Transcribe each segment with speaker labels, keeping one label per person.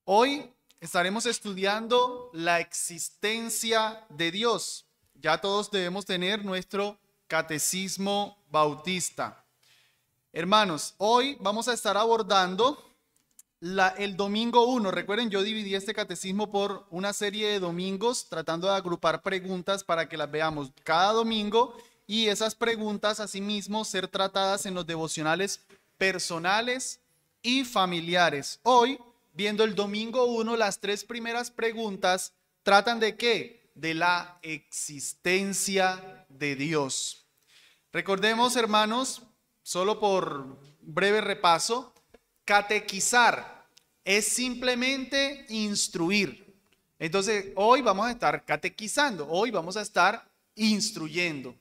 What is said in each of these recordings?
Speaker 1: Hoy estaremos estudiando la existencia de Dios. Ya todos debemos tener nuestro catecismo bautista. Hermanos, hoy vamos a estar abordando el domingo 1. Recuerden, yo dividí este catecismo por una serie de domingos, tratando de agrupar preguntas para que las veamos cada domingo y esas preguntas asimismo ser tratadas en los devocionales personales y familiares. Hoy, viendo el domingo 1, las tres primeras preguntas tratan de ¿qué? De la existencia de Dios. Recordemos, hermanos, solo por breve repaso, catequizar es simplemente instruir. Entonces, hoy vamos a estar catequizando, hoy vamos a estar instruyendo.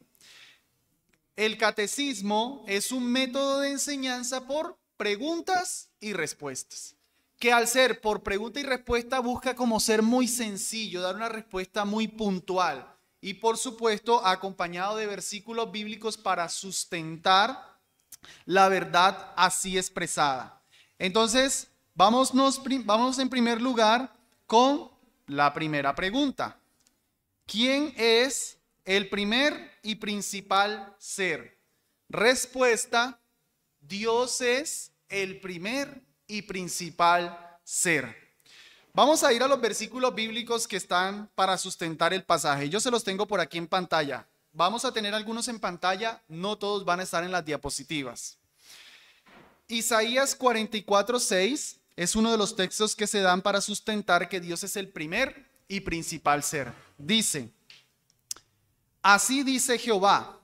Speaker 1: El catecismo es un método de enseñanza por preguntas y respuestas, que al ser por pregunta y respuesta busca como ser muy sencillo, dar una respuesta muy puntual y por supuesto acompañado de versículos bíblicos para sustentar la verdad así expresada. Entonces, vamos en primer lugar con la primera pregunta. ¿Quién es el primer y principal ser? Respuesta: Dios es el primer y principal ser. Vamos a ir a los versículos bíblicos que están para sustentar el pasaje. Yo se los tengo por aquí en pantalla. Vamos a tener algunos en pantalla, no todos van a estar en las diapositivas. Isaías 44:6 es uno de los textos que se dan para sustentar que Dios es el primer y principal ser. Dice: así dice Jehová,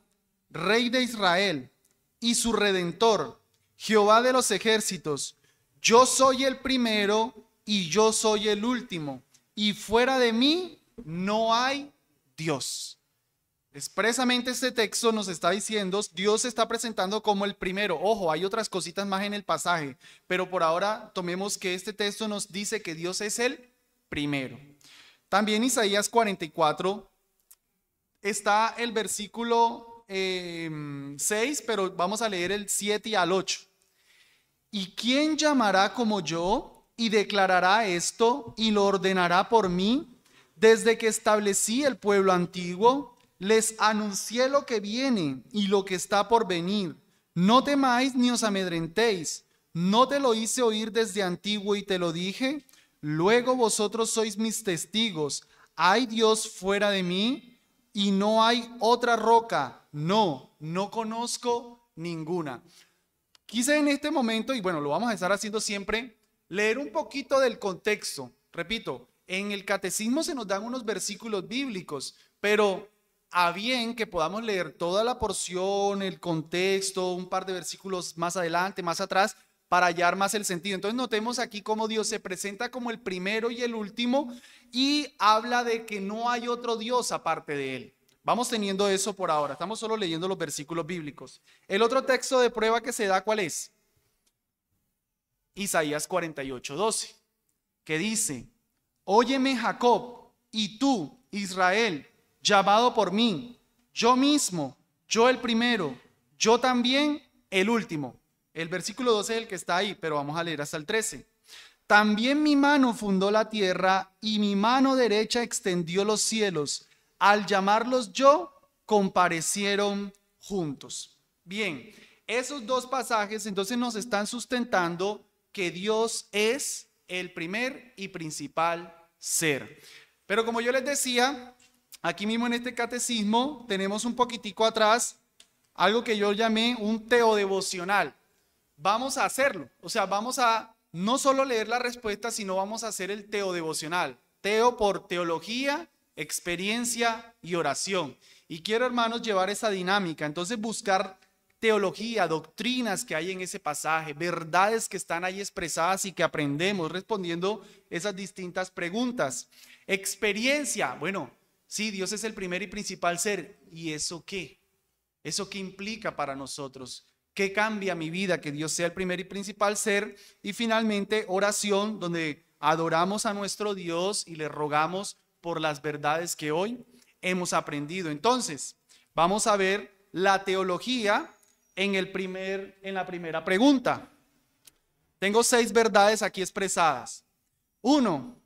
Speaker 1: Rey de Israel y su Redentor, Jehová de los ejércitos: yo soy el primero y yo soy el último, y fuera de mí no hay Dios. Expresamente este texto nos está diciendo, Dios se está presentando como el primero. Ojo, hay otras cositas más en el pasaje, pero por ahora tomemos que este texto nos dice que Dios es el primero. También Isaías 44 está el versículo 6, pero vamos a leer el 7 y al 8. ¿Y quién llamará como yo y declarará esto y lo ordenará por mí? Desde que establecí el pueblo antiguo, les anuncié lo que viene y lo que está por venir. No temáis ni os amedrentéis. ¿No te lo hice oír desde antiguo y te lo dije? Luego vosotros sois mis testigos. ¿Hay Dios fuera de mí? Y no hay otra roca. No conozco ninguna. Quise en este momento, y bueno, lo vamos a estar haciendo siempre, leer un poquito del contexto. Repito, en el catecismo se nos dan unos versículos bíblicos, pero a bien que podamos leer toda la porción, el contexto, un par de versículos más adelante, más atrás, para hallar más el sentido. Entonces notemos aquí cómo Dios se presenta como el primero y el último y habla de que no hay otro Dios aparte de él. Vamos teniendo eso por ahora, estamos solo leyendo los versículos bíblicos. El otro texto de prueba que se da, ¿cuál es? Isaías 48:12, que dice: óyeme Jacob, y tú, Israel, llamado por mí, yo mismo, yo el primero, yo también el último. El versículo 12 es el que está ahí, pero vamos a leer hasta el 13. También mi mano fundó la tierra y mi mano derecha extendió los cielos. Al llamarlos yo, comparecieron juntos. Bien, esos dos pasajes entonces nos están sustentando que Dios es el primer y principal ser. Pero como yo les decía, aquí mismo en este catecismo tenemos un poquitico atrás algo que yo llamé un teodevocional. Vamos a hacerlo, o sea, vamos a no solo leer la respuesta, sino vamos a hacer el teodevocional. Teo por teología, experiencia y oración. Y quiero, hermanos, llevar esa dinámica. Entonces buscar teología, doctrinas que hay en ese pasaje, verdades que están ahí expresadas y que aprendemos respondiendo esas distintas preguntas. Experiencia, bueno, sí, Dios es el primer y principal ser. ¿Y eso qué? ¿Eso qué implica para nosotros? ¿Qué cambia mi vida que Dios sea el primer y principal ser? Y finalmente, oración, donde adoramos a nuestro Dios y le rogamos por las verdades que hoy hemos aprendido. Entonces, vamos a ver la teología en la primera pregunta. Tengo 6 verdades aquí expresadas. Uno,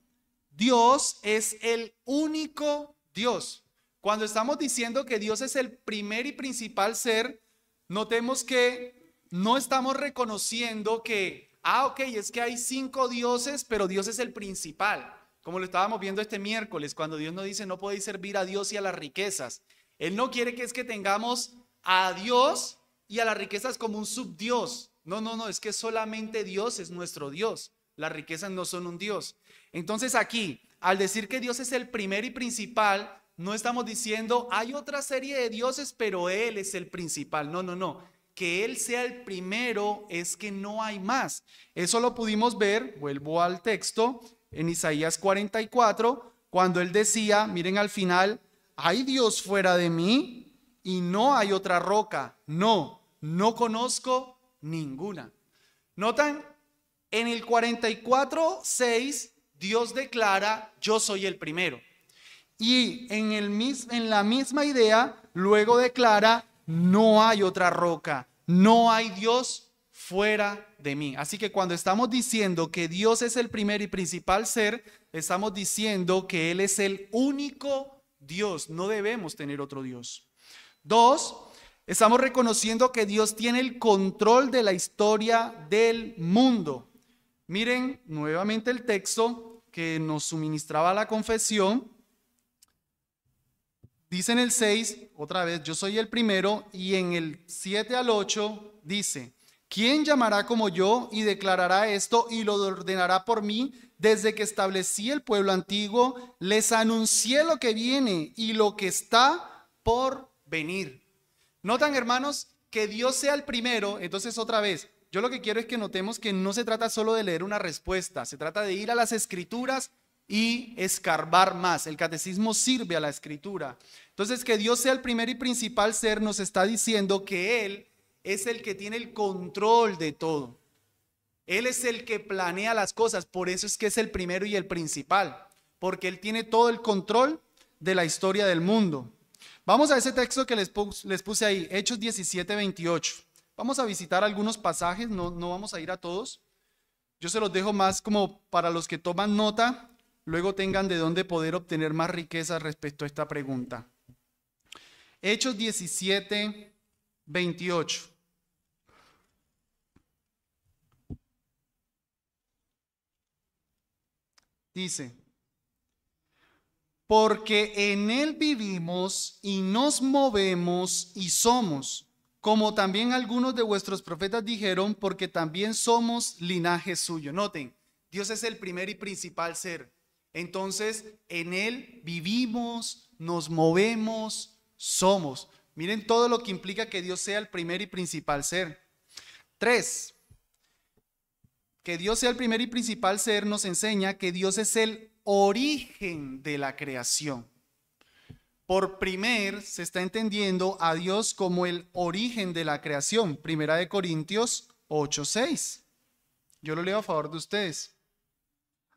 Speaker 1: Dios es el único Dios. Cuando estamos diciendo que Dios es el primer y principal ser, notemos que no estamos reconociendo que, ok, es que hay 5 dioses, pero Dios es el principal. Como lo estábamos viendo este miércoles, cuando Dios nos dice no podéis servir a Dios y a las riquezas. Él no quiere que es que tengamos a Dios y a las riquezas como un subdios. No, es que solamente Dios es nuestro Dios. Las riquezas no son un Dios. Entonces aquí, al decir que Dios es el primer y principal, no estamos diciendo hay otra serie de dioses, pero Él es el principal. No. Que Él sea el primero es que no hay más. Eso lo pudimos ver, vuelvo al texto, en Isaías 44, cuando Él decía, miren al final, ¿hay Dios fuera de mí? Y no hay otra roca. No conozco ninguna. ¿Notan? En el 44:6 Dios declara, yo soy el primero. Y en la misma idea, luego declara, no hay otra roca, no hay Dios fuera de mí. Así que cuando estamos diciendo que Dios es el primer y principal ser, estamos diciendo que Él es el único Dios, no debemos tener otro Dios. 2, estamos reconociendo que Dios tiene el control de la historia del mundo. Miren nuevamente el texto que nos suministraba la confesión. Dice en el 6, otra vez, yo soy el primero, y en el 7 al 8 dice, ¿quién llamará como yo y declarará esto y lo ordenará por mí? Desde que establecí el pueblo antiguo, les anuncié lo que viene y lo que está por venir. ¿Notan, hermanos, que Dios sea el primero? Entonces otra vez, yo lo que quiero es que notemos que no se trata solo de leer una respuesta, se trata de ir a las escrituras y escarbar más. El catecismo sirve a la escritura. Entonces, que Dios sea el primer y principal ser nos está diciendo que Él es el que tiene el control de todo. Él es el que planea las cosas, por eso es que es el primero y el principal, porque Él tiene todo el control de la historia del mundo. Vamos a ese texto que les puse ahí, Hechos 17:28. Vamos a visitar algunos pasajes, no vamos a ir a todos. Yo se los dejo más como para los que toman nota, luego tengan de dónde poder obtener más riqueza respecto a esta pregunta. Hechos 17:28. Dice, porque en Él vivimos y nos movemos y somos, como también algunos de vuestros profetas dijeron, porque también somos linaje suyo. Noten, Dios es el primer y principal ser. Entonces, en Él vivimos, nos movemos, somos. Miren todo lo que implica que Dios sea el primer y principal ser. 3. Que Dios sea el primer y principal ser nos enseña que Dios es el origen de la creación. Por primer se está entendiendo a Dios como el origen de la creación. Primera de Corintios 8:6. Yo lo leo a favor de ustedes.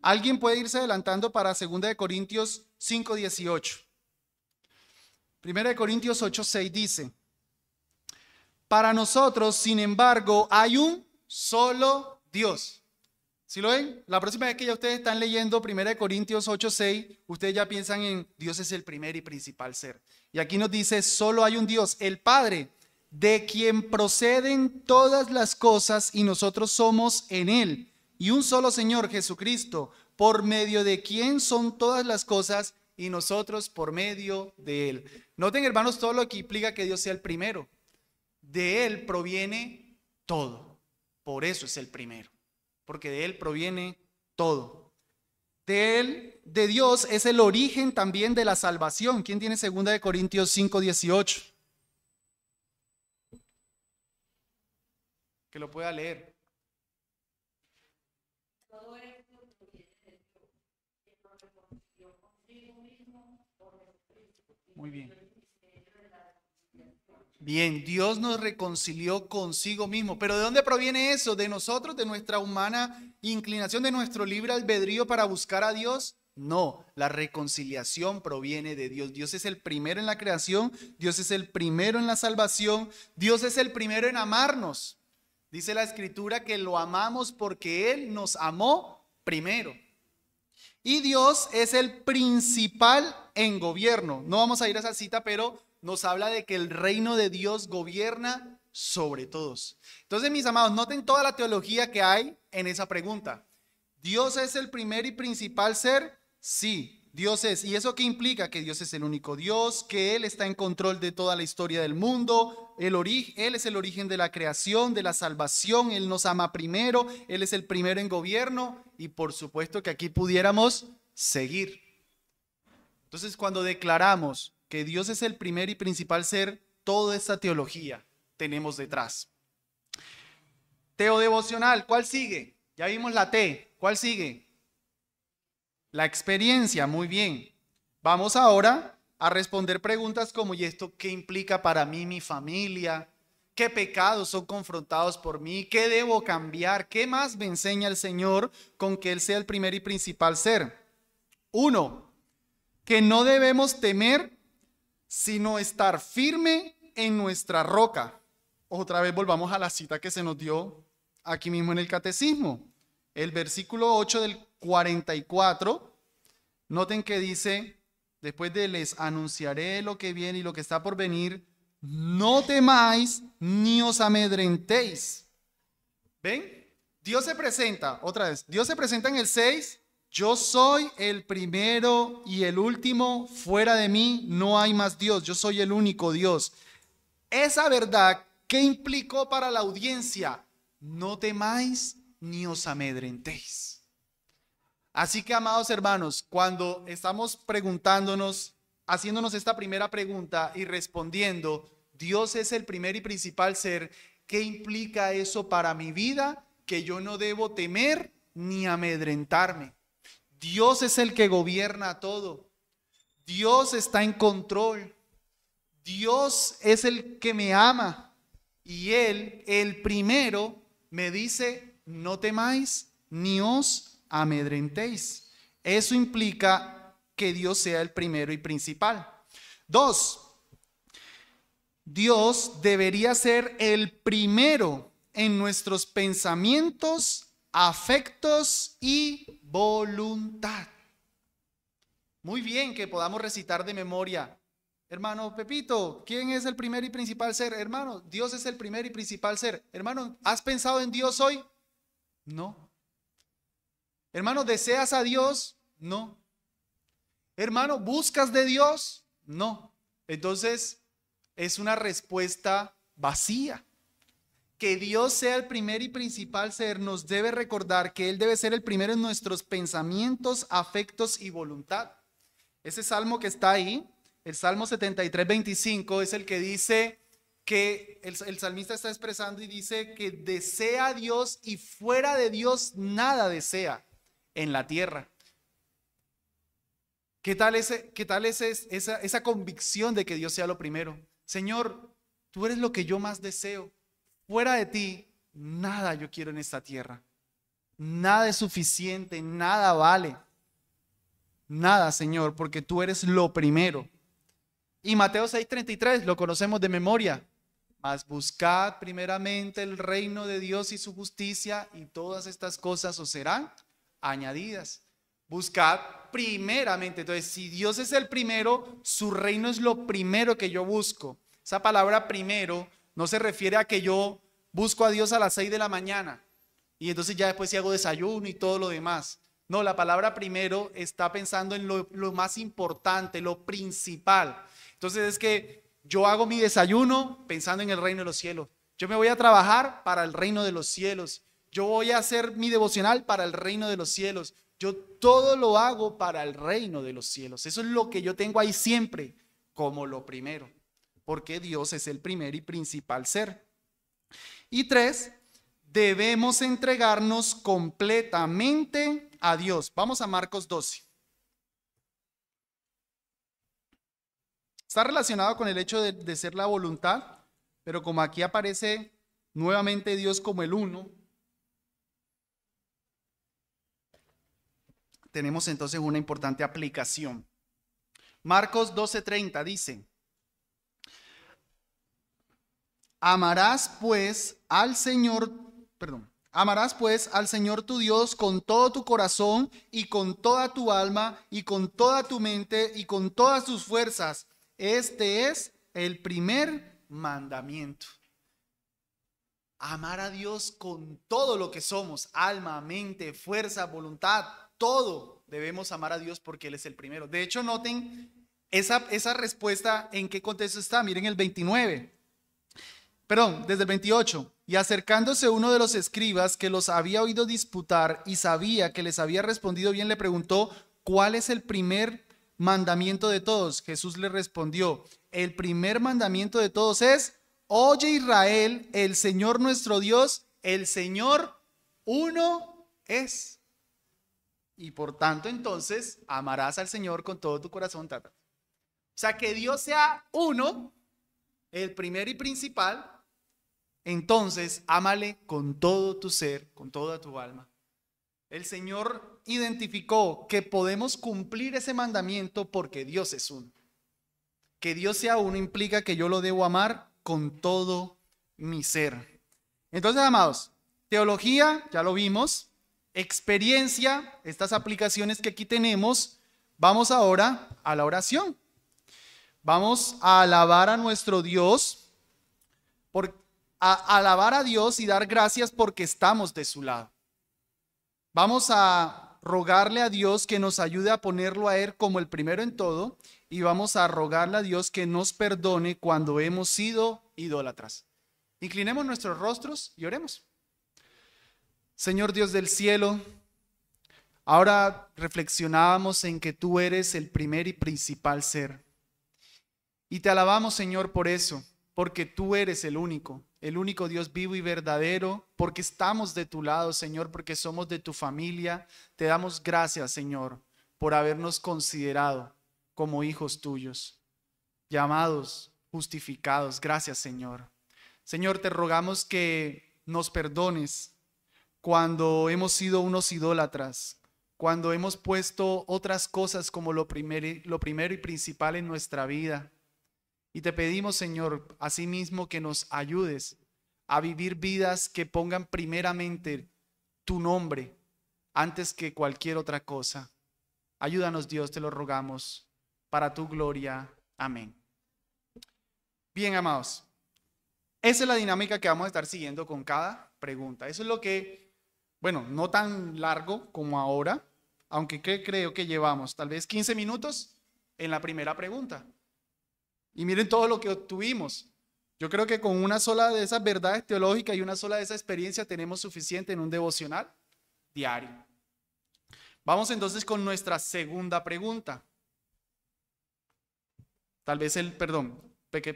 Speaker 1: ¿Alguien puede irse adelantando para 2 de Corintios 5:18? Primera de Corintios 8:6 dice, para nosotros, sin embargo, hay un solo Dios. ¿Sí lo ven? La próxima vez que ya ustedes están leyendo 1 Corintios 8:6, ustedes ya piensan en Dios es el primer y principal ser. Y aquí nos dice, solo hay un Dios, el Padre, de quien proceden todas las cosas y nosotros somos en Él. Y un solo Señor, Jesucristo, por medio de quien son todas las cosas y nosotros por medio de Él. Noten, hermanos, todo lo que implica que Dios sea el primero. De Él proviene todo. Por eso es el primero. Porque de Él proviene todo. De Él, de Dios, es el origen también de la salvación. ¿Quién tiene 2 de Corintios 5:18? Que lo pueda leer.
Speaker 2: Todo esto proviene de Dios, que nos reconcilió consigo mismo por Jesucristo.
Speaker 1: Muy bien. Bien, Dios nos reconcilió consigo mismo. ¿Pero de dónde proviene eso? ¿De nosotros, de nuestra humana inclinación, de nuestro libre albedrío para buscar a Dios? No, la reconciliación proviene de Dios. Dios es el primero en la creación, Dios es el primero en la salvación, Dios es el primero en amarnos. Dice la Escritura que lo amamos porque Él nos amó primero. Y Dios es el principal en gobierno. No vamos a ir a esa cita, pero nos habla de que el reino de Dios gobierna sobre todos. Entonces, mis amados, noten toda la teología que hay en esa pregunta. ¿Dios es el primer y principal ser? Sí, Dios es. ¿Y eso qué implica? Que Dios es el único Dios, que Él está en control de toda la historia del mundo, Él es el origen de la creación, de la salvación, Él nos ama primero, Él es el primero en gobierno y por supuesto que aquí pudiéramos seguir. Entonces, cuando declaramos que Dios es el primer y principal ser, toda esta teología tenemos detrás. Teodevocional, ¿cuál sigue? Ya vimos la T, ¿cuál sigue? La experiencia, muy bien. Vamos ahora a responder preguntas como, ¿y esto qué implica para mí, mi familia? ¿Qué pecados son confrontados por mí? ¿Qué debo cambiar? ¿Qué más me enseña el Señor con que Él sea el primer y principal ser? 1, que no debemos temer, sino estar firme en nuestra roca. Otra vez volvamos a la cita que se nos dio aquí mismo en el catecismo. El versículo 8 del 44, noten que dice, después de les anunciaré lo que viene y lo que está por venir, no temáis ni os amedrentéis. ¿Ven? Dios se presenta, otra vez, Dios se presenta en el 6, yo soy el primero y el último, fuera de mí no hay más Dios, yo soy el único Dios. Esa verdad, ¿qué implicó para la audiencia? No temáis ni os amedrentéis. Así que, amados hermanos, cuando estamos preguntándonos, haciéndonos esta primera pregunta y respondiendo, Dios es el primer y principal ser, ¿qué implica eso para mi vida? Que yo no debo temer ni amedrentarme. Dios es el que gobierna todo. Dios está en control. Dios es el que me ama. Y Él, el primero, me dice, no temáis ni os amedrentéis. Eso implica que Dios sea el primero y principal. 2, Dios debería ser el primero en nuestros pensamientos, afectos y voluntad. Muy bien que podamos recitar de memoria. Hermano Pepito, ¿quién es el primer y principal ser? Hermano, Dios es el primer y principal ser. Hermano, ¿has pensado en Dios hoy? No. Hermano, ¿deseas a Dios? No. Hermano, ¿buscas de Dios? No. Entonces, es una respuesta vacía. Que Dios sea el primer y principal ser nos debe recordar que Él debe ser el primero en nuestros pensamientos, afectos y voluntad. Ese salmo que está ahí, el Salmo 73:25, es el que dice que el salmista está expresando y dice que desea a Dios y fuera de Dios nada desea en la tierra. ¿Qué tal esa convicción de que Dios sea lo primero? Señor, tú eres lo que yo más deseo. Fuera de ti, nada yo quiero en esta tierra. Nada es suficiente, nada vale. Nada, Señor, porque tú eres lo primero. Y Mateo 6:33, lo conocemos de memoria. Mas buscad primeramente el reino de Dios y su justicia, y todas estas cosas os serán añadidas. Buscad primeramente. Entonces, si Dios es el primero, su reino es lo primero que yo busco. Esa palabra primero no se refiere a que yo busco a Dios a las 6 de la mañana y entonces ya después si hago desayuno y todo lo demás. No, la palabra primero está pensando en lo más importante, lo principal. Entonces es que yo hago mi desayuno pensando en el reino de los cielos. Yo me voy a trabajar para el reino de los cielos. Yo voy a hacer mi devocional para el reino de los cielos. Yo todo lo hago para el reino de los cielos. Eso es lo que yo tengo ahí siempre como lo primero. Porque Dios es el primer y principal ser. Y 3, debemos entregarnos completamente a Dios. Vamos a Marcos 12. Está relacionado con el hecho de ser la voluntad, pero como aquí aparece nuevamente Dios como el uno, tenemos entonces una importante aplicación. Marcos 12:30 dice: amarás pues al Señor, Amarás pues al Señor tu Dios con todo tu corazón y con toda tu alma y con toda tu mente y con todas tus fuerzas. Este es el primer mandamiento. Amar a Dios con todo lo que somos, alma, mente, fuerza, voluntad, todo debemos amar a Dios porque Él es el primero. De hecho, noten esa respuesta en qué contexto está. Miren el 29. Perdón, desde el 28. Y acercándose uno de los escribas que los había oído disputar y sabía que les había respondido bien, le preguntó, ¿cuál es el primer mandamiento de todos? Jesús le respondió, el primer mandamiento de todos es, oye Israel, el Señor nuestro Dios, el Señor uno es. Y por tanto, entonces, amarás al Señor con todo tu corazón. O sea, que Dios sea uno, el primero y principal. Entonces, ámale con todo tu ser, con toda tu alma. El Señor identificó que podemos cumplir ese mandamiento porque Dios es uno. Que Dios sea uno implica que yo lo debo amar con todo mi ser. Entonces, amados, teología, ya lo vimos, experiencia, estas aplicaciones que aquí tenemos. Vamos ahora a la oración. Vamos a alabar a nuestro Dios a alabar a Dios y dar gracias porque estamos de su lado. Vamos a rogarle a Dios que nos ayude a ponerlo a Él como el primero en todo y vamos a rogarle a Dios que nos perdone cuando hemos sido idólatras. Inclinemos nuestros rostros y oremos. Señor Dios del cielo, ahora reflexionábamos en que tú eres el primer y principal ser. Y te alabamos, Señor, por eso, porque tú eres el único Dios vivo y verdadero, porque estamos de tu lado, Señor, porque somos de tu familia. Te damos gracias, Señor, por habernos considerado como hijos tuyos, llamados, justificados. Gracias, Señor. Señor, te rogamos que nos perdones cuando hemos sido unos idólatras, cuando hemos puesto otras cosas como lo primero y principal en nuestra vida. Y te pedimos, Señor, asimismo que nos ayudes a vivir vidas que pongan primeramente tu nombre antes que cualquier otra cosa. Ayúdanos, Dios, te lo rogamos, para tu gloria. Amén. Bien, amados, esa es la dinámica que vamos a estar siguiendo con cada pregunta. Eso es lo que, bueno, no tan largo como ahora, aunque creo que llevamos tal vez 15 minutos en la primera pregunta. Y miren todo lo que obtuvimos. Yo creo que con una sola de esas verdades teológicas y una sola de esas experiencias tenemos suficiente en un devocional diario. Vamos entonces con nuestra segunda pregunta. Tal vez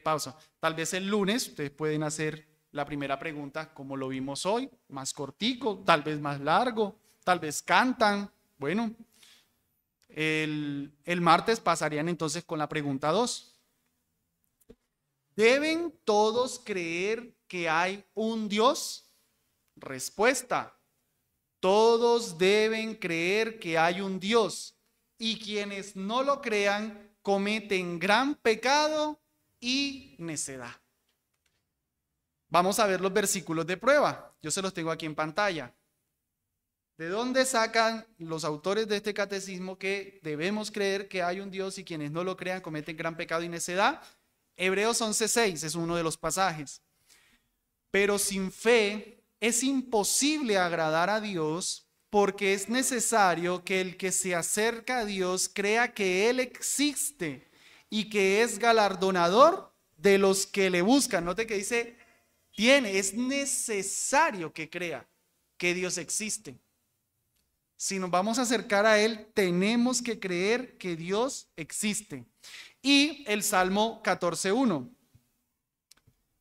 Speaker 1: pausa. Tal vez el lunes ustedes pueden hacer la primera pregunta como lo vimos hoy, más cortico, tal vez más largo, tal vez cantan. Bueno, el martes pasarían entonces con la pregunta 2. ¿Deben todos creer que hay un Dios? Respuesta: todos deben creer que hay un Dios, y quienes no lo crean cometen gran pecado y necedad. Vamos a ver los versículos de prueba. Yo se los tengo aquí en pantalla. ¿De dónde sacan los autores de este catecismo que debemos creer que hay un Dios y quienes no lo crean cometen gran pecado y necedad? Hebreos 11:6 es uno de los pasajes. Pero sin fe es imposible agradar a Dios, porque es necesario que el que se acerca a Dios crea que Él existe y que es galardonador de los que le buscan. Note que dice, es necesario que crea que Dios existe. Si nos vamos a acercar a Él, tenemos que creer que Dios existe. Y el Salmo 14:1.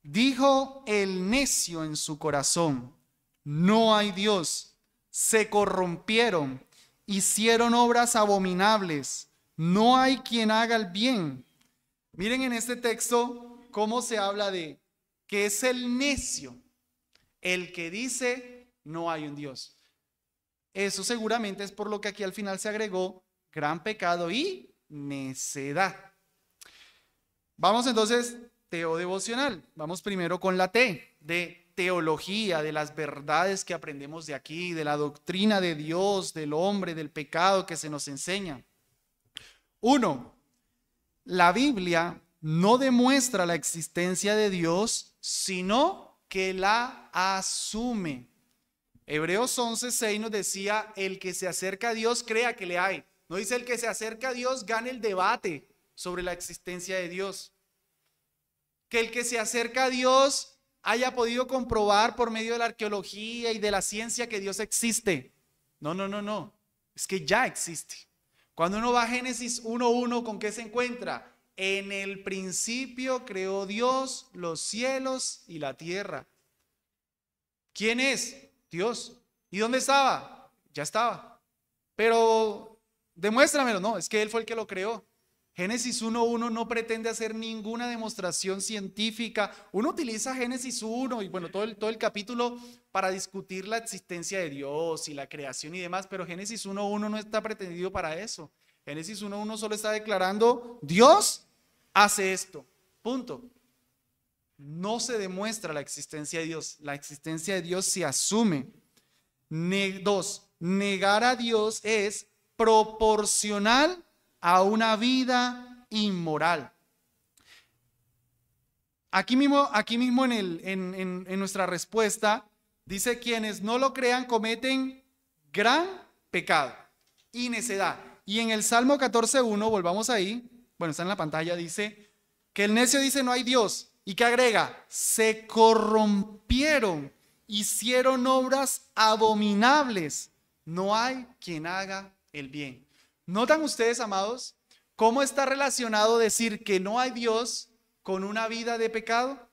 Speaker 1: Dijo el necio en su corazón, no hay Dios. Se corrompieron, hicieron obras abominables. No hay quien haga el bien. Miren en este texto cómo se habla de que es el necio el que dice no hay un Dios. Eso seguramente es por lo que aquí al final se agregó gran pecado y necedad. Vamos entonces, teo devocional. Vamos primero con la T, de teología, de las verdades que aprendemos de aquí, de la doctrina de Dios, del hombre, del pecado que se nos enseña. Uno, la Biblia no demuestra la existencia de Dios, sino que la asume. Hebreos 11:6 nos decía, el que se acerca a Dios crea que le hay. No dice el que se acerca a Dios gane el debate sobre la existencia de Dios. Que el que se acerca a Dios haya podido comprobar por medio de la arqueología y de la ciencia que Dios existe. No, no, no, no. Es que ya existe. Cuando uno va a Génesis 1:1, ¿con qué se encuentra? En el principio creó Dios los cielos y la tierra. ¿Quién es? Dios. ¿Y dónde estaba? Ya estaba. Pero demuéstramelo. No, es que Él fue el que lo creó. Génesis 1:1 no pretende hacer ninguna demostración científica. Uno utiliza Génesis 1 y bueno, todo el capítulo para discutir la existencia de Dios y la creación y demás, pero Génesis 1:1 no está pretendido para eso. Génesis 1:1 solo está declarando, Dios hace esto. Punto. No se demuestra la existencia de Dios. La existencia de Dios se asume. Dos, negar a Dios es proporcional a una vida inmoral. Aquí mismo en nuestra respuesta dice, quienes no lo crean cometen gran pecado y necedad. Y en el Salmo 14:1, volvamos ahí, bueno, está en la pantalla, dice que el necio dice no hay Dios. ¿Y qué agrega? Se corrompieron, hicieron obras abominables. No hay quien haga el bien. ¿Notan ustedes, amados, cómo está relacionado decir que no hay Dios con una vida de pecado?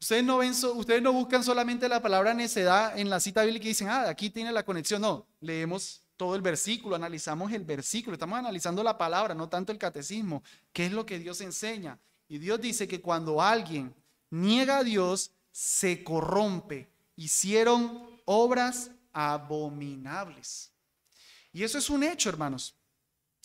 Speaker 1: Ustedes no buscan solamente la palabra necedad en la cita bíblica y dicen, aquí tiene la conexión. No, leemos todo el versículo, analizamos el versículo, estamos analizando la palabra, no tanto el catecismo. ¿Qué es lo que Dios enseña? Y Dios dice que cuando alguien niega a Dios, se corrompe. Hicieron obras abominables. Y eso es un hecho, hermanos.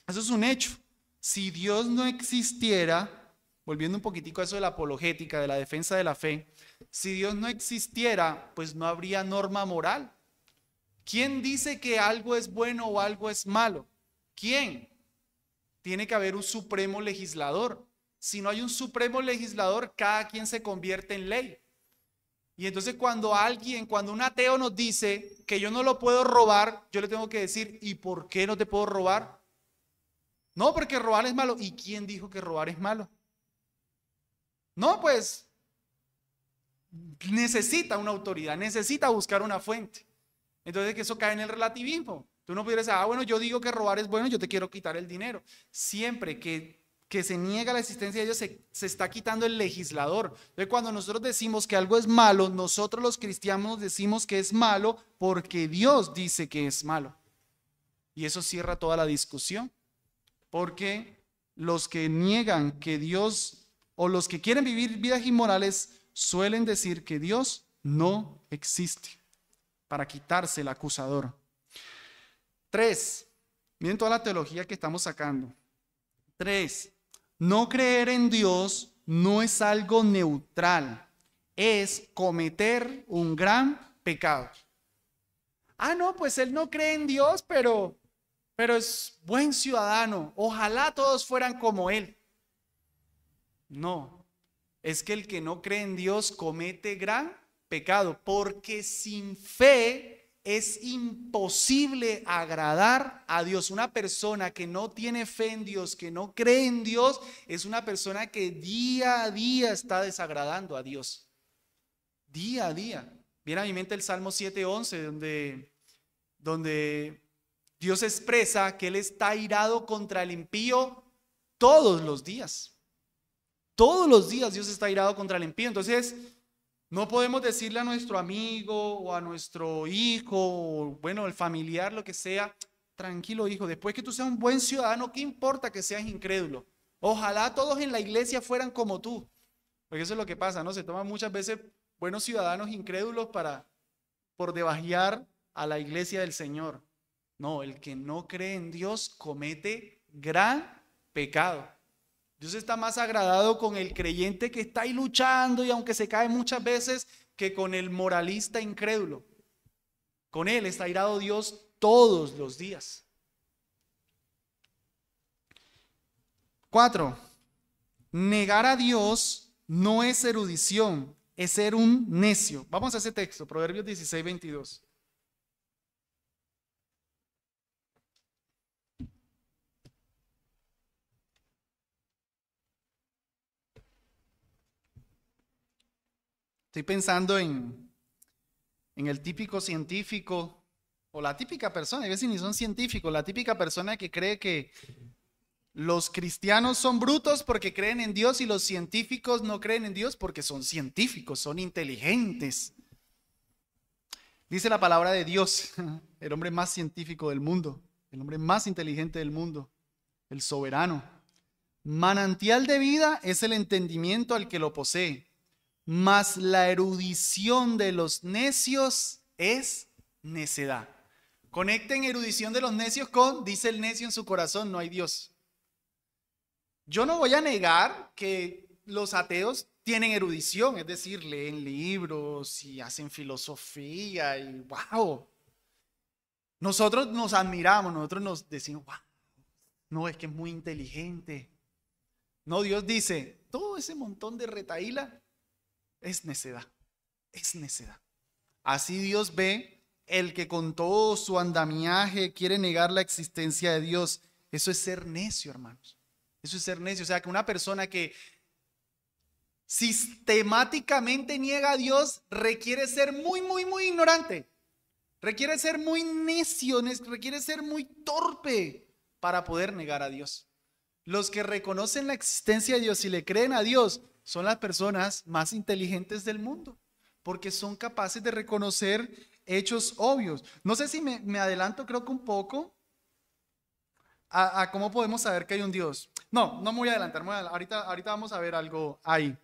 Speaker 1: Eso es un hecho. Si Dios no existiera, volviendo un poquitico a eso de la apologética, de la defensa de la fe, si Dios no existiera, pues no habría norma moral. ¿Quién dice que algo es bueno o algo es malo? ¿Quién? Tiene que haber un supremo legislador. Si no hay un supremo legislador, cada quien se convierte en ley. Y entonces cuando un ateo nos dice que yo no lo puedo robar, yo le tengo que decir, ¿y por qué no te puedo robar? No, porque robar es malo. ¿Y quién dijo que robar es malo? No, pues necesita una autoridad, necesita buscar una fuente. Entonces que eso cae en el relativismo. Tú no pudieras decir, bueno, yo digo que robar es bueno, yo te quiero quitar el dinero. Siempre que se niega la existencia de Dios, se está quitando el legislador. Entonces, cuando nosotros decimos que algo es malo, nosotros los cristianos decimos que es malo porque Dios dice que es malo. Y eso cierra toda la discusión. Porque los que niegan que Dios, o los que quieren vivir vidas inmorales, suelen decir que Dios no existe, para quitarse el acusador. 3. Miren toda la teología que estamos sacando. 3. No creer en Dios no es algo neutral, es cometer un gran pecado. No, pues él no cree en Dios, pero es buen ciudadano. Ojalá todos fueran como él. No, es que el que no cree en Dios comete gran pecado, porque sin fe es imposible agradar a Dios. Una persona que no tiene fe en Dios, que no cree en Dios, es una persona que día a día está desagradando a Dios. Día a día. Viene a mi mente el Salmo 7:11, donde Dios expresa que Él está irado contra el impío todos los días. Todos los días Dios está irado contra el impío. Entonces, no podemos decirle a nuestro amigo o a nuestro hijo, o bueno, el familiar, lo que sea, tranquilo hijo, después que tú seas un buen ciudadano, ¿qué importa que seas incrédulo? Ojalá todos en la iglesia fueran como tú. Porque eso es lo que pasa, ¿no? Se toman muchas veces buenos ciudadanos incrédulos por debajear a la iglesia del Señor. No, el que no cree en Dios comete gran pecado. Dios está más agradado con el creyente que está ahí luchando y aunque se cae muchas veces, que con el moralista incrédulo. Con él está airado Dios todos los días. 4. Negar a Dios no es erudición, es ser un necio. Vamos a ese texto, Proverbios 16:22. Estoy pensando en el típico científico o la típica persona, a veces ni son científicos, la típica persona que cree que los cristianos son brutos porque creen en Dios y los científicos no creen en Dios porque son científicos, son inteligentes. Dice la palabra de Dios, el hombre más científico del mundo, el hombre más inteligente del mundo, el soberano. Manantial de vida es el entendimiento al que lo posee, mas la erudición de los necios es necedad. Conecten erudición de los necios con, dice el necio en su corazón, no hay Dios. Yo no voy a negar que los ateos tienen erudición, es decir, leen libros y hacen filosofía y wow. Nosotros nos admiramos, nosotros nos decimos, wow, no, es que es muy inteligente. No, Dios dice, todo ese montón de retahíla es necedad, es necedad. Así Dios ve el que con todo su andamiaje quiere negar la existencia de Dios. Eso es ser necio, hermanos. Eso es ser necio. O sea, que una persona que sistemáticamente niega a Dios requiere ser muy, muy, muy ignorante. Requiere ser muy necio, requiere ser muy torpe para poder negar a Dios. Los que reconocen la existencia de Dios y le creen a Dios son las personas más inteligentes del mundo, porque son capaces de reconocer hechos obvios. No sé si me adelanto, creo que un poco a cómo podemos saber que hay un Dios. No me voy a adelantar, ahorita vamos a ver algo ahí.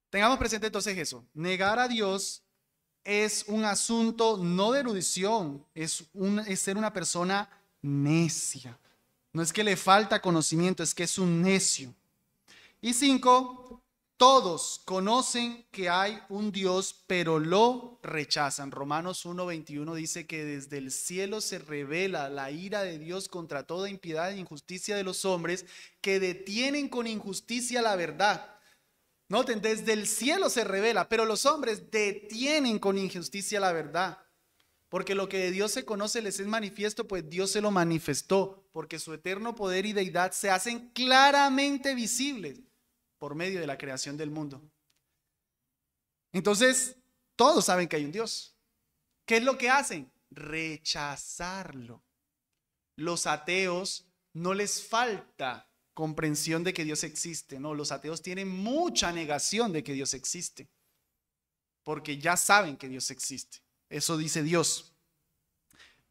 Speaker 1: Tengamos presente entonces eso. Negar a Dios es un asunto no de erudición, es ser una persona necia. No es que le falta conocimiento, es que es un necio. Y 5, todos conocen que hay un Dios, pero lo rechazan. Romanos 1:21 dice que desde el cielo se revela la ira de Dios contra toda impiedad e injusticia de los hombres que detienen con injusticia la verdad. Noten, desde el cielo se revela, pero los hombres detienen con injusticia la verdad. Porque lo que de Dios se conoce les es manifiesto, pues Dios se lo manifestó, porque su eterno poder y deidad se hacen claramente visibles por medio de la creación del mundo. Entonces, todos saben que hay un Dios. ¿Qué es lo que hacen? Rechazarlo. Los ateos no les falta comprensión de que Dios existe, no, los ateos tienen mucha negación de que Dios existe, porque ya saben que Dios existe. Eso dice Dios.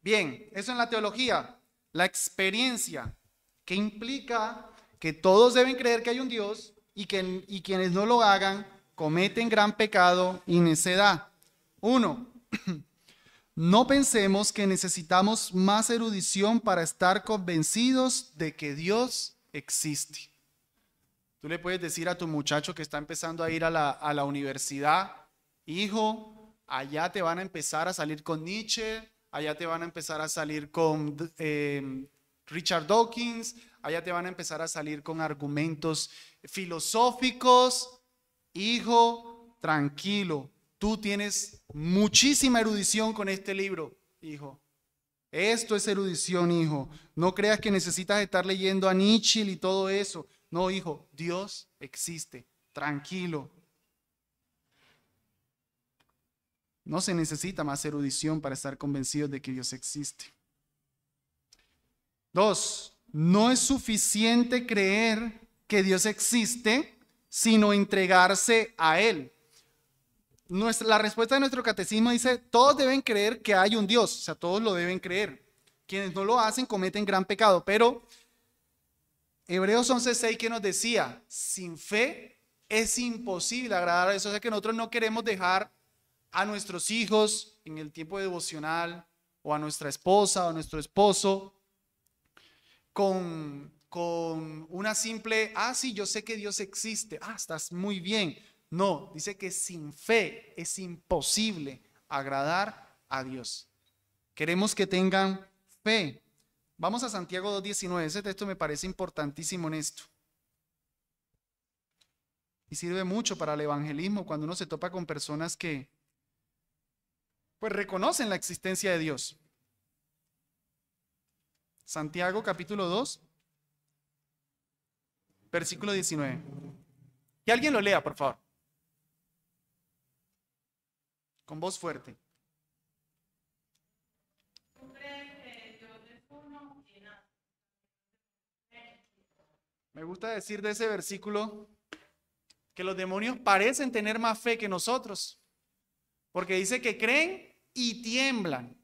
Speaker 1: Bien, eso en la teología. La experiencia, que implica que todos deben creer que hay un Dios y quienes no lo hagan cometen gran pecado y necedad. 1. No pensemos que necesitamos más erudición para estar convencidos de que Dios existe. Tú le puedes decir a tu muchacho que está empezando a ir a la universidad, hijo, allá te van a empezar a salir con Nietzsche, allá te van a empezar a salir con Richard Dawkins, allá te van a empezar a salir con argumentos filosóficos. Hijo, tranquilo, tú tienes muchísima erudición con este libro, hijo. Esto es erudición, hijo. No creas que necesitas estar leyendo a Nietzsche y todo eso. No, hijo, Dios existe. Tranquilo. No se necesita más erudición para estar convencidos de que Dios existe. 2. No es suficiente creer que Dios existe, sino entregarse a Él. La respuesta de nuestro catecismo dice, todos deben creer que hay un Dios, o sea, todos lo deben creer. Quienes no lo hacen cometen gran pecado, pero Hebreos 11:6 que nos decía, sin fe es imposible agradar a Dios. O sea que nosotros no queremos dejar a nuestros hijos en el tiempo devocional, o a nuestra esposa o a nuestro esposo con con una simple, sí, yo sé que Dios existe, estás muy bien. No, dice que sin fe es imposible agradar a Dios. Queremos que tengan fe. Vamos a Santiago 2:19. Ese texto me parece importantísimo en esto. Y sirve mucho para el evangelismo cuando uno se topa con personas que pues reconocen la existencia de Dios. Santiago capítulo 2, versículo 19. Que alguien lo lea, por favor. Con voz fuerte.
Speaker 2: ¿Tú crees que Dios es uno y nada?
Speaker 1: Me gusta decir de ese versículo que los demonios parecen tener más fe que nosotros, porque dice que creen y tiemblan.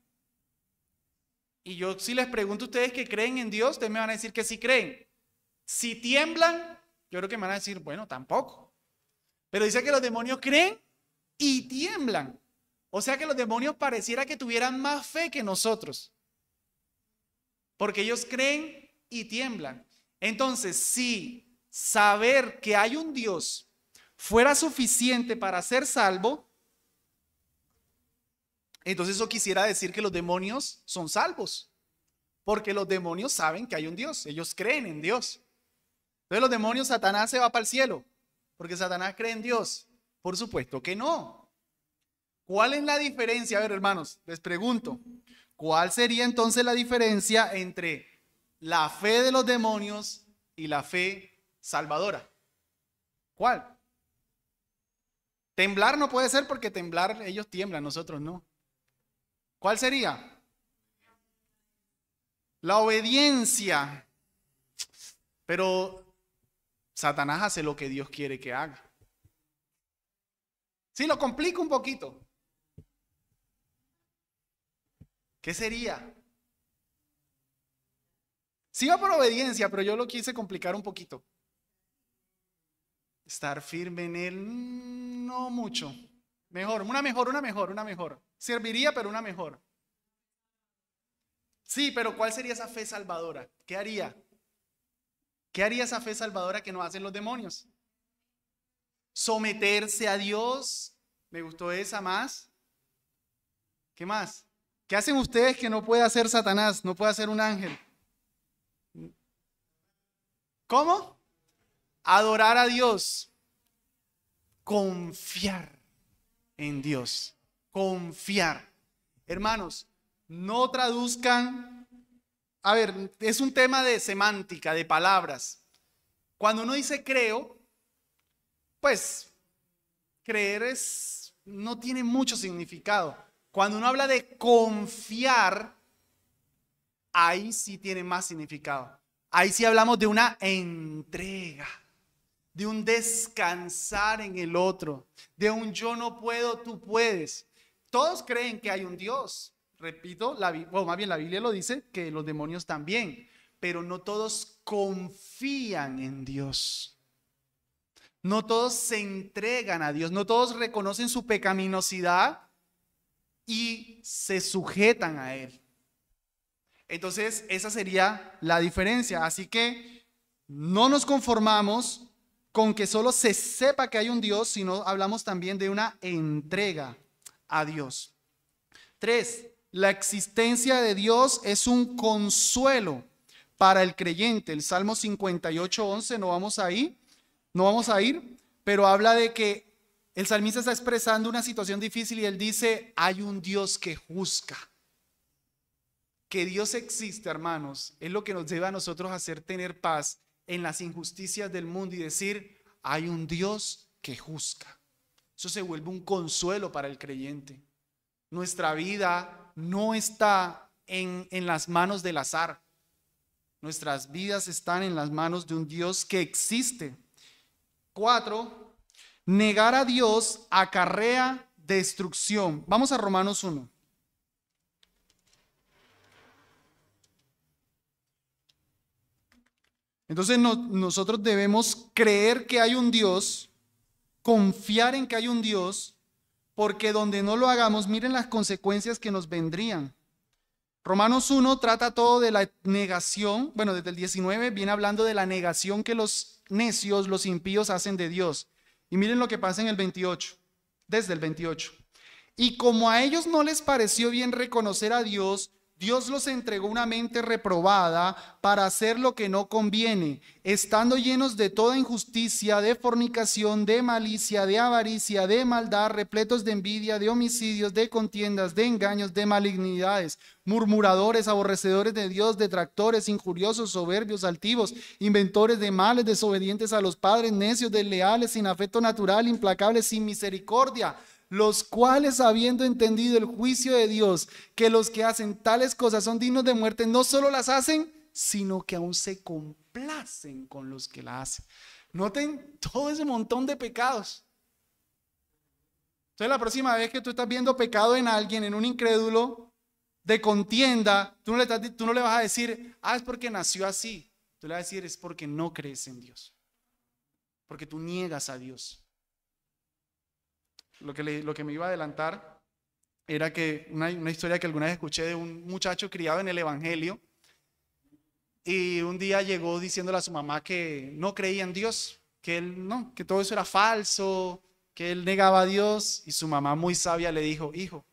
Speaker 1: Y yo si les pregunto a ustedes que creen en Dios, ustedes me van a decir que sí creen. Si tiemblan, yo creo que me van a decir, bueno, tampoco. Pero dice que los demonios creen y tiemblan. O sea que los demonios pareciera que tuvieran más fe que nosotros, porque ellos creen y tiemblan. Entonces, si saber que hay un Dios fuera suficiente para ser salvo, entonces eso quisiera decir que los demonios son salvos, porque los demonios saben que hay un Dios, ellos creen en Dios. Entonces los demonios, Satanás se va para el cielo, porque Satanás cree en Dios. Por supuesto que no. ¿Cuál es la diferencia? A ver, hermanos, les pregunto, ¿cuál sería entonces la diferencia entre la fe de los demonios y la fe salvadora? ¿Cuál? Temblar no puede ser porque temblar ellos tiemblan, nosotros no. ¿Cuál sería? La obediencia. Pero Satanás hace lo que Dios quiere que haga. Sí, lo complico un poquito. ¿Qué sería? Sí va por obediencia, pero yo lo quise complicar un poquito. Estar firme en él, no mucho. Una mejor. Serviría, pero una mejor. Sí, pero ¿cuál sería esa fe salvadora? ¿Qué haría? ¿Qué haría esa fe salvadora que no hacen los demonios? Someterse a Dios. Me gustó esa más. ¿Qué más? ¿Qué hacen ustedes que no puede hacer Satanás? No puede hacer un ángel. ¿Cómo? Adorar a Dios. Confiar en Dios. Confiar. Hermanos, no traduzcan. A ver, es un tema de semántica, de palabras. Cuando uno dice creo, pues creer no tiene mucho significado. Cuando uno habla de confiar, ahí sí tiene más significado. Ahí sí hablamos de una entrega, de un descansar en el otro, de un yo no puedo, tú puedes. Todos creen que hay un Dios. Repito, más bien la Biblia lo dice, que los demonios también, pero no todos confían en Dios. No todos se entregan a Dios, no todos reconocen su pecaminosidad y se sujetan a Él. Entonces, esa sería la diferencia. Así que no nos conformamos con que solo se sepa que hay un Dios, sino hablamos también de una entrega a Dios. 3. La existencia de Dios es un consuelo para el creyente. El Salmo 58:11, no vamos a ir, pero habla de que el salmista está expresando una situación difícil y él dice, hay un Dios que juzga. Que Dios existe, hermanos, es lo que nos lleva a nosotros a hacer tener paz en las injusticias del mundo y decir, hay un Dios que juzga. Eso se vuelve un consuelo para el creyente. Nuestra vida no está en las manos del azar. Nuestras vidas están en las manos de un Dios que existe. 4. Negar a Dios acarrea destrucción. Vamos a Romanos 1. Entonces nosotros debemos creer que hay un Dios, confiar en que hay un Dios, porque donde no lo hagamos, miren las consecuencias que nos vendrían. Romanos 1 trata todo de la negación. Bueno, desde el 19 viene hablando de la negación que los necios, los impíos hacen de Dios. Y miren lo que pasa en el 28, desde el 28. Y como a ellos no les pareció bien reconocer a Dios, Dios los entregó una mente reprobada para hacer lo que no conviene, estando llenos de toda injusticia, de fornicación, de malicia, de avaricia, de maldad, repletos de envidia, de homicidios, de contiendas, de engaños, de malignidades, murmuradores, aborrecedores de Dios, detractores, injuriosos, soberbios, altivos, inventores de males, desobedientes a los padres, necios, desleales, sin afecto natural, implacables, sin misericordia, los cuales, habiendo entendido el juicio de Dios, que los que hacen tales cosas son dignos de muerte, no solo las hacen, sino que aún se complacen con los que la hacen. Noten todo ese montón de pecados. Entonces, la próxima vez que tú estás viendo pecado en alguien, en un incrédulo, de contienda, tú no le vas a decir, es porque nació así. Tú le vas a decir, es porque no crees en Dios. Porque tú niegas a Dios. Lo que me iba a adelantar era que una historia que alguna vez escuché de un muchacho criado en el Evangelio, y un día llegó diciéndole a su mamá que no creía en Dios, que él no, que todo eso era falso, que él negaba a Dios, y su mamá muy sabia le dijo, hijo,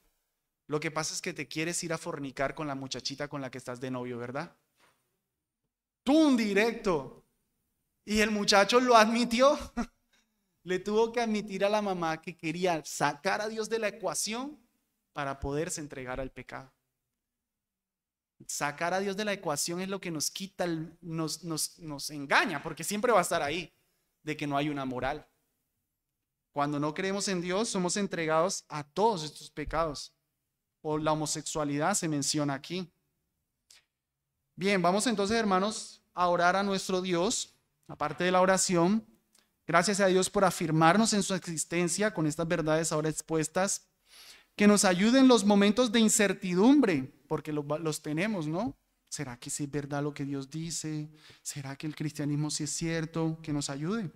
Speaker 1: lo que pasa es que te quieres ir a fornicar con la muchachita con la que estás de novio, ¿verdad? ¡Pum! Directo. Y el muchacho lo admitió. Le tuvo que admitir a la mamá que quería sacar a Dios de la ecuación para poderse entregar al pecado. Sacar a Dios de la ecuación es lo que nos quita, nos engaña, porque siempre va a estar ahí, de que no hay una moral. Cuando no creemos en Dios, somos entregados a todos estos pecados. O la homosexualidad se menciona aquí. Bien, vamos entonces, hermanos, a orar a nuestro Dios, aparte de la oración. Gracias a Dios por afirmarnos en su existencia con estas verdades ahora expuestas, que nos ayuden en los momentos de incertidumbre, porque los tenemos, ¿no? ¿Será que sí es verdad lo que Dios dice? ¿Será que el cristianismo sí es cierto? Que nos ayude.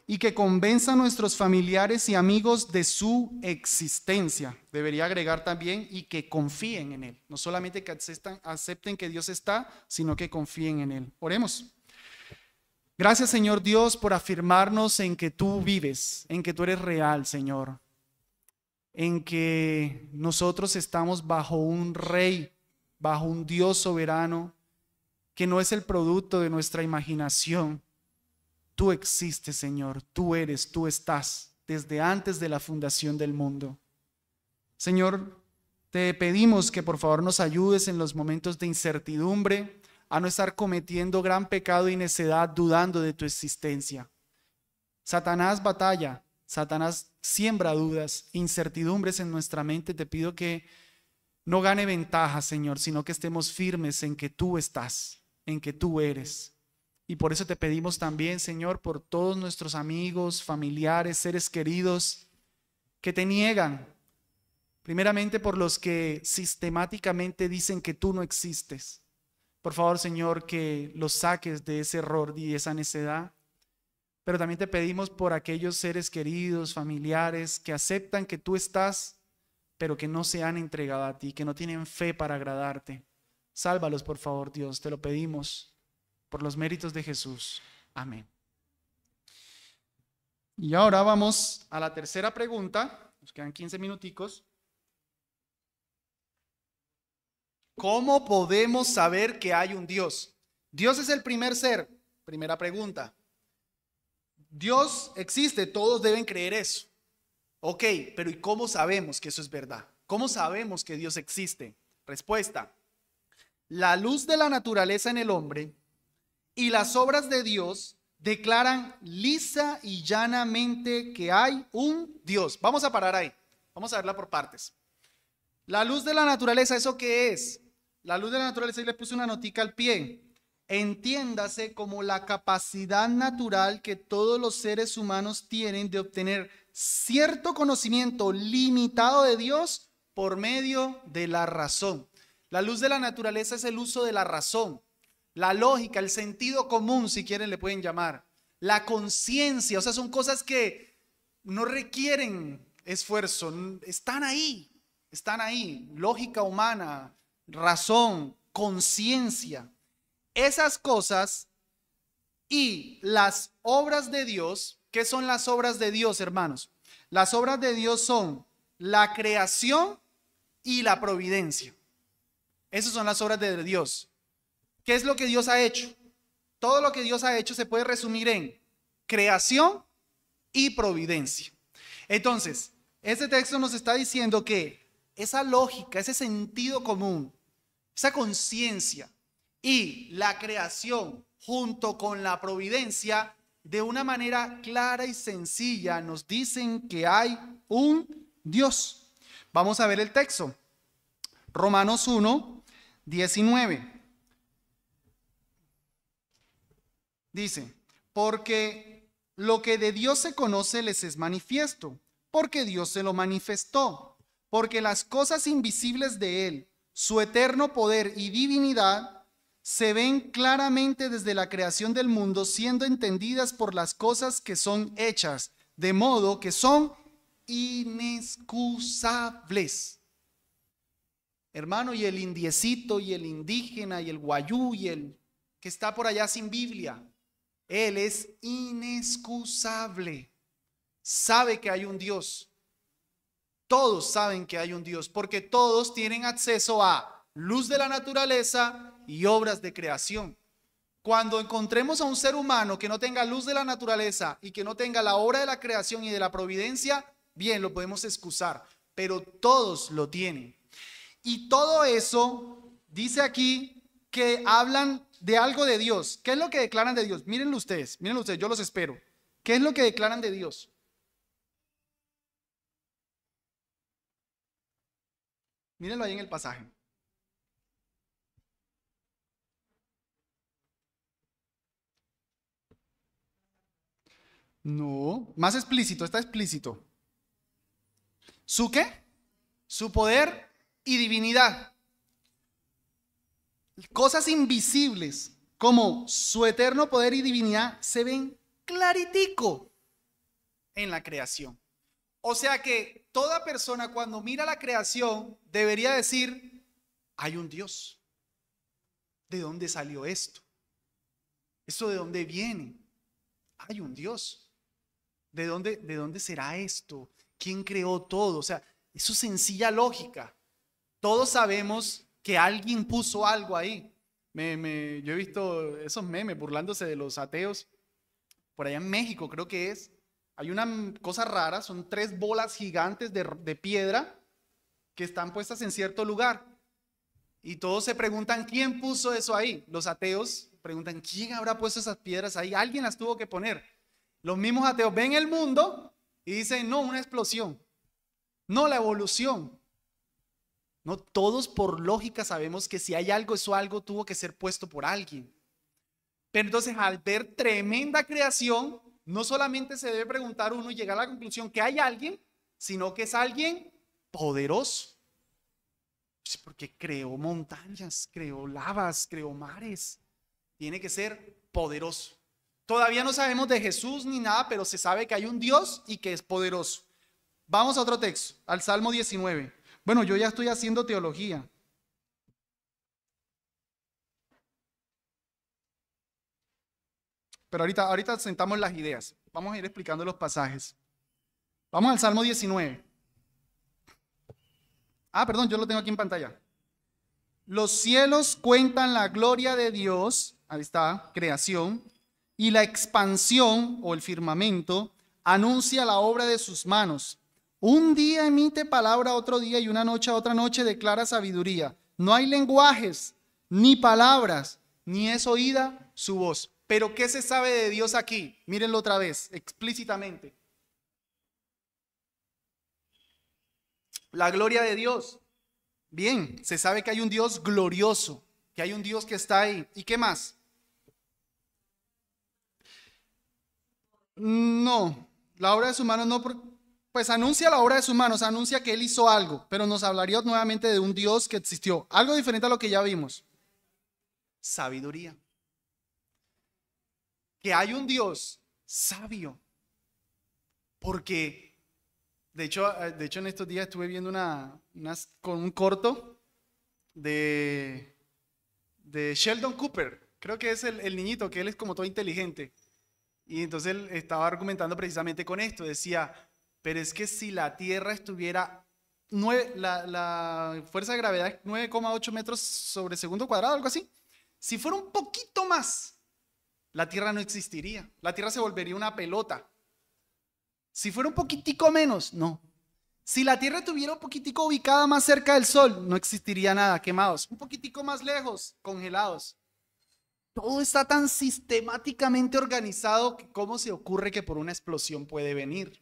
Speaker 1: Y que convenza a nuestros familiares y amigos de su existencia. Debería agregar también y que confíen en Él. No solamente que acepten que Dios está, sino que confíen en Él. Oremos. Gracias, Señor Dios, por afirmarnos en que tú vives, en que tú eres real, Señor. En que nosotros estamos bajo un rey, bajo un Dios soberano, que no es el producto de nuestra imaginación. Tú existes, Señor, tú eres, tú estás desde antes de la fundación del mundo. Señor, te pedimos que por favor nos ayudes en los momentos de incertidumbre, a no estar cometiendo gran pecado y necedad dudando de tu existencia. Satanás batalla, Satanás siembra dudas, incertidumbres en nuestra mente. Te pido que no gane ventaja, Señor, sino que estemos firmes en que tú estás, en que tú eres. Y por eso te pedimos también, Señor, por todos nuestros amigos, familiares, seres queridos que te niegan. Primeramente por los que sistemáticamente dicen que tú no existes. Por favor, Señor, que los saques de ese error y esa necedad. Pero también te pedimos por aquellos seres queridos, familiares, que aceptan que tú estás, pero que no se han entregado a ti, que no tienen fe para agradarte. Sálvalos, por favor, Dios, te lo pedimos por los méritos de Jesús. Amén. Y ahora vamos a la tercera pregunta. Nos quedan 15 minuticos. ¿Cómo podemos saber que hay un Dios? Dios es el primer ser. Primera pregunta. Dios existe, todos deben creer eso. Ok, pero ¿y cómo sabemos que eso es verdad? ¿Cómo sabemos que Dios existe? Respuesta. La luz de la naturaleza en el hombre y las obras de Dios declaran lisa y llanamente que hay un Dios. Vamos a parar ahí. Vamos a verla por partes. La luz de la naturaleza, ¿eso qué es? La luz de la naturaleza, y le puse una notica al pie. Entiéndase como la capacidad natural que todos los seres humanos tienen de obtener cierto conocimiento limitado de Dios por medio de la razón. La luz de la naturaleza es el uso de la razón, la lógica, el sentido común, si quieren le pueden llamar, la conciencia. O sea, son cosas que no requieren esfuerzo, están ahí, lógica humana, razón, conciencia. Esas cosas y las obras de Dios. ¿Qué son las obras de Dios, hermanos? Las obras de Dios son la creación y la providencia. Esas son las obras de Dios. ¿Qué es lo que Dios ha hecho? Todo lo que Dios ha hecho se puede resumir en creación y providencia. Entonces, este texto nos está diciendo que esa lógica, ese sentido común, esa conciencia y la creación junto con la providencia, de una manera clara y sencilla, nos dicen que hay un Dios. Vamos a ver el texto. Romanos 1, 19. Dice, porque lo que de Dios se conoce les es manifiesto, porque Dios se lo manifestó, porque las cosas invisibles de Él, su eterno poder y divinidad, se ven claramente desde la creación del mundo, siendo entendidas por las cosas que son hechas, de modo que son inexcusables. Hermano, y el indiecito, y el indígena, y el guayú, y el que está por allá sin Biblia, él es inexcusable. Sabe que hay un Dios. Todos saben que hay un Dios, porque todos tienen acceso a luz de la naturaleza y obras de creación. Cuando encontremos a un ser humano que no tenga luz de la naturaleza y que no tenga la obra de la creación y de la providencia, bien, lo podemos excusar, pero todos lo tienen. Y todo eso dice aquí que hablan de algo de Dios. ¿Qué es lo que declaran de Dios? Mírenlo ustedes, yo los espero. ¿Qué es lo que declaran de Dios? Mírenlo ahí en el pasaje. No, más explícito, está explícito. ¿Su qué? Su poder y divinidad. Cosas invisibles como su eterno poder y divinidad se ven claritico en la creación. O sea que toda persona cuando mira la creación debería decir, hay un Dios. ¿De dónde salió esto? ¿Esto de dónde viene? Hay un Dios. ¿De dónde será esto? ¿Quién creó todo? O sea, eso es sencilla lógica. Todos sabemos que alguien puso algo ahí. Yo he visto esos memes burlándose de los ateos. Por allá en México creo que es. Hay una cosa rara, son 3 bolas gigantes de piedra que están puestas en cierto lugar. Y todos se preguntan, ¿quién puso eso ahí? Los ateos preguntan, ¿quién habrá puesto esas piedras ahí? Alguien las tuvo que poner. Los mismos ateos ven el mundo y dicen, no, una explosión. No, la evolución. No, todos por lógica sabemos que si hay algo, eso algo tuvo que ser puesto por alguien. Pero entonces al ver tremenda creación, no solamente se debe preguntar uno y llegar a la conclusión que hay alguien, sino que es alguien poderoso. Porque creó montañas, creó lavas, creó mares. Tiene que ser poderoso. Todavía no sabemos de Jesús ni nada, pero se sabe que hay un Dios y que es poderoso. Vamos a otro texto, al Salmo 19. Bueno, yo ya estoy haciendo teología. Pero ahorita sentamos las ideas. Vamos a ir explicando los pasajes. Vamos al Salmo 19. Perdón, yo lo tengo aquí en pantalla. Los cielos cuentan la gloria de Dios, ahí está, creación, y la expansión o el firmamento anuncia la obra de sus manos. Un día emite palabra a otro día y una noche a otra noche declara sabiduría. No hay lenguajes, ni palabras, ni es oída su voz. Pero ¿qué se sabe de Dios aquí? Mírenlo otra vez, explícitamente. La gloria de Dios. Bien, se sabe que hay un Dios glorioso, que hay un Dios que está ahí. ¿Y qué más? No, la obra de sus manos no, pues anuncia la obra de sus manos, anuncia que Él hizo algo, pero nos hablaría nuevamente de un Dios que existió, algo diferente a lo que ya vimos. Sabiduría. Que hay un Dios sabio, porque de hecho en estos días estuve viendo con un corto de, de Sheldon Cooper. Creo que es el niñito, que él es como todo inteligente. Y entonces él estaba argumentando precisamente con esto. Decía, pero es que si la Tierra estuviera, la fuerza de gravedad es 9,8 metros sobre segundo cuadrado, algo así. Si fuera un poquito más, la Tierra no existiría. La Tierra se volvería una pelota. Si fuera un poquitico menos, no. Si la Tierra estuviera un poquitico ubicada más cerca del Sol, no existiría nada, quemados. Un poquitico más lejos, congelados. Todo está tan sistemáticamente organizado que cómo se ocurre que por una explosión puede venir.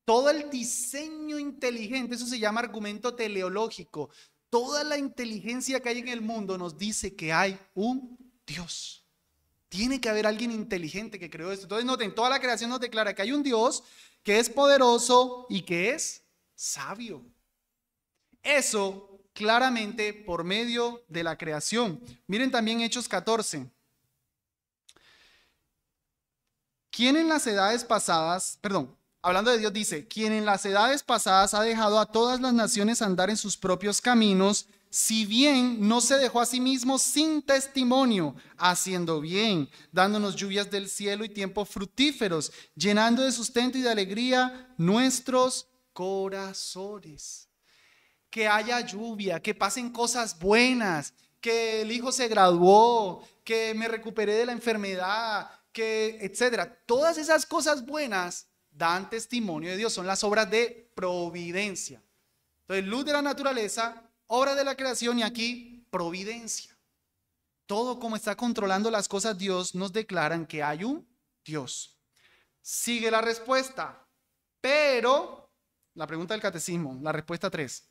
Speaker 1: Todo el diseño inteligente, eso se llama argumento teleológico. Toda la inteligencia que hay en el mundo nos dice que hay un Dios. Tiene que haber alguien inteligente que creó esto. Entonces noten, toda la creación nos declara que hay un Dios que es poderoso y que es sabio. Eso claramente por medio de la creación. Miren también Hechos 14. ¿Quién en las edades pasadas, hablando de Dios, dice, quien en las edades pasadas ha dejado a todas las naciones andar en sus propios caminos, si bien no se dejó a sí mismo sin testimonio, haciendo bien, dándonos lluvias del cielo y tiempos fructíferos, llenando de sustento y de alegría nuestros corazones. Que haya lluvia, que pasen cosas buenas, que el hijo se graduó, que me recuperé de la enfermedad, que etcétera. Todas esas cosas buenas dan testimonio de Dios, son las obras de providencia. Entonces, luz de la naturaleza, obra de la creación y aquí providencia. Todo como está controlando las cosas Dios nos declaran que hay un Dios. Sigue la respuesta, pero, la pregunta del catecismo, la respuesta 3.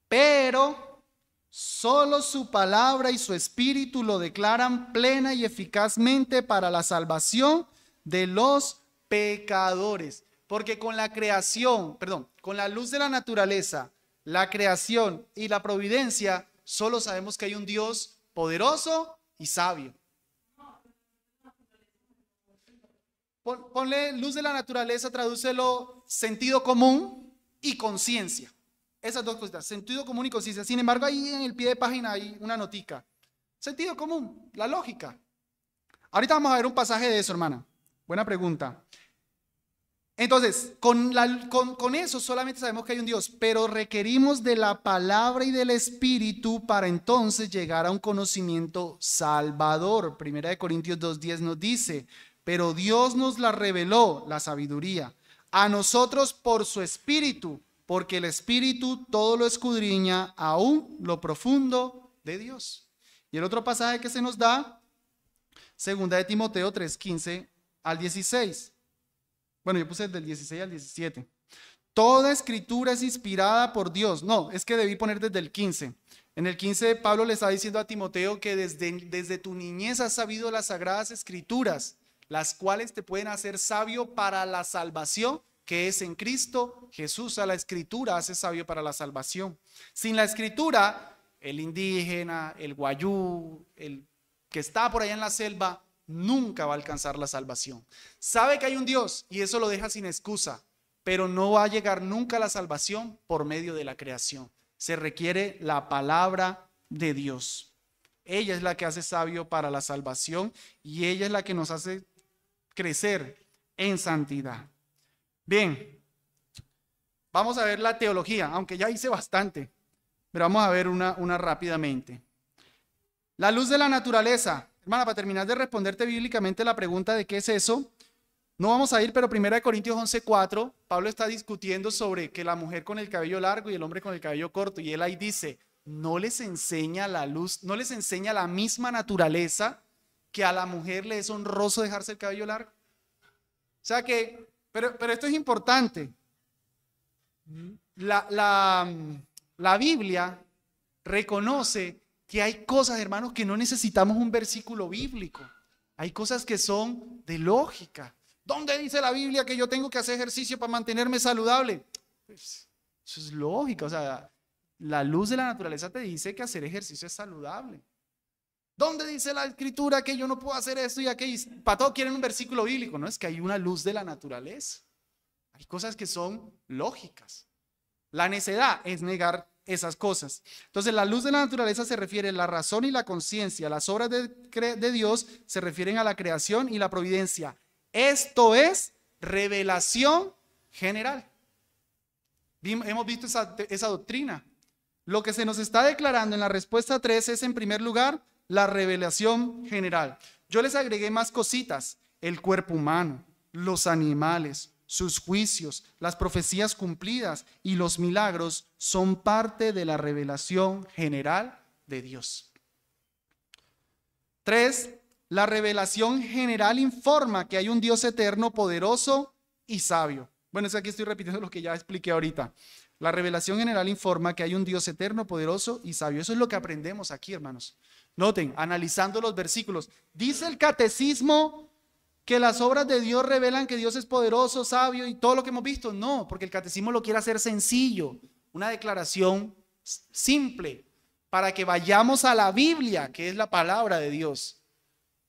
Speaker 1: Pero solo su palabra y su espíritu lo declaran plena y eficazmente para la salvación de los pecadores. Porque con la creación, con la luz de la naturaleza, la creación y la providencia, solo sabemos que hay un Dios poderoso y sabio. Ponle luz de la naturaleza, tradúcelo sentido común y conciencia. Esas dos cosas, sentido común y conciencia. Sin embargo, ahí en el pie de página hay una notica. Sentido común, la lógica. Ahorita vamos a ver un pasaje de eso, hermana. Buena pregunta. Entonces, con eso solamente sabemos que hay un Dios, pero requerimos de la palabra y del Espíritu para entonces llegar a un conocimiento salvador. Primera de Corintios 2:10 nos dice, pero Dios nos la reveló, la sabiduría, a nosotros por su Espíritu, porque el Espíritu todo lo escudriña, aún lo profundo de Dios. Y el otro pasaje que se nos da, segunda de Timoteo 3:15 al 16. Bueno, yo puse del 16 al 17. Toda escritura es inspirada por Dios. No, es que debí poner desde el 15. En el 15 Pablo le está diciendo a Timoteo que desde tu niñez has sabido las sagradas escrituras, las cuales te pueden hacer sabio para la salvación que es en Cristo Jesús. A la escritura hace sabio para la salvación. Sin la escritura, el indígena, el guayú, el que está por allá en la selva, nunca va a alcanzar la salvación. Sabe que hay un Dios y eso lo deja sin excusa, pero no va a llegar nunca a la salvación por medio de la creación. Se requiere la palabra de Dios. Ella es la que hace sabio para la salvación y ella es la que nos hace crecer en santidad. Bien, vamos a ver la teología, aunque ya hice bastante, pero vamos a ver una rápidamente. La luz de la naturaleza. Hermana, para terminar de responderte bíblicamente la pregunta de qué es eso, no vamos a ir, pero 1 Corintios 11:4, Pablo está discutiendo sobre que la mujer con el cabello largo y el hombre con el cabello corto, y él ahí dice, no les enseña la luz, no les enseña la misma naturaleza que a la mujer le es honroso dejarse el cabello largo. O sea que, pero esto es importante. La Biblia reconoce que hay cosas, hermanos, que no necesitamos un versículo bíblico. Hay cosas que son de lógica. ¿Dónde dice la Biblia que yo tengo que hacer ejercicio para mantenerme saludable? Pues, eso es lógica. O sea, la luz de la naturaleza te dice que hacer ejercicio es saludable. ¿Dónde dice la escritura que yo no puedo hacer esto y aquello? Para todo quieren un versículo bíblico. No, es que hay una luz de la naturaleza. Hay cosas que son lógicas. La necedad es negar esas cosas. Entonces, la luz de la naturaleza se refiere a la razón y la conciencia. Las obras de Dios se refieren a la creación y la providencia. Esto es revelación general. Hemos visto esa doctrina. Lo que se nos está declarando en la respuesta 3 es, en primer lugar, la revelación general. Yo les agregué más cositas: el cuerpo humano, los animales, sus juicios, las profecías cumplidas y los milagros son parte de la revelación general de Dios. 3. La revelación general informa que hay un Dios eterno, poderoso y sabio. Bueno, es que aquí estoy repitiendo lo que ya expliqué ahorita. La revelación general informa que hay un Dios eterno, poderoso y sabio. Eso es lo que aprendemos aquí, hermanos. Noten, analizando los versículos. ¿Dice el catecismo que las obras de Dios revelan que Dios es poderoso, sabio y todo lo que hemos visto? No, porque el catecismo lo quiere hacer sencillo. Una declaración simple para que vayamos a la Biblia, que es la palabra de Dios.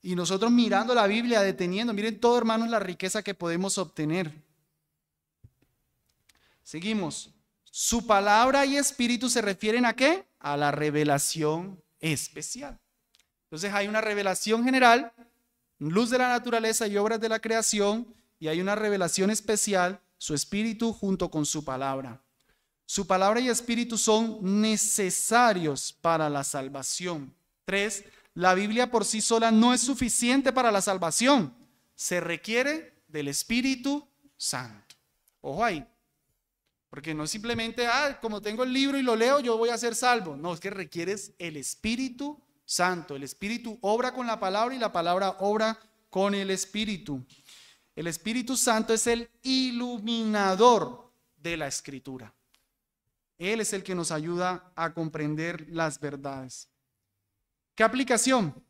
Speaker 1: Y nosotros mirando la Biblia, deteniendo, miren todo, hermanos, la riqueza que podemos obtener. Seguimos. Su palabra y espíritu se refieren ¿a qué? A la revelación especial. Entonces hay una revelación general, luz de la naturaleza y obras de la creación, y hay una revelación especial, su espíritu junto con su palabra. Su palabra y espíritu son necesarios para la salvación. 3. La Biblia por sí sola no es suficiente para la salvación. Se requiere del Espíritu Santo. Ojo ahí. Porque no es simplemente, como tengo el libro y lo leo, yo voy a ser salvo. No, es que requieres el Espíritu Santo. El Espíritu obra con la palabra y la palabra obra con el Espíritu. El Espíritu Santo es el iluminador de la Escritura. Él es el que nos ayuda a comprender las verdades. ¿Qué aplicación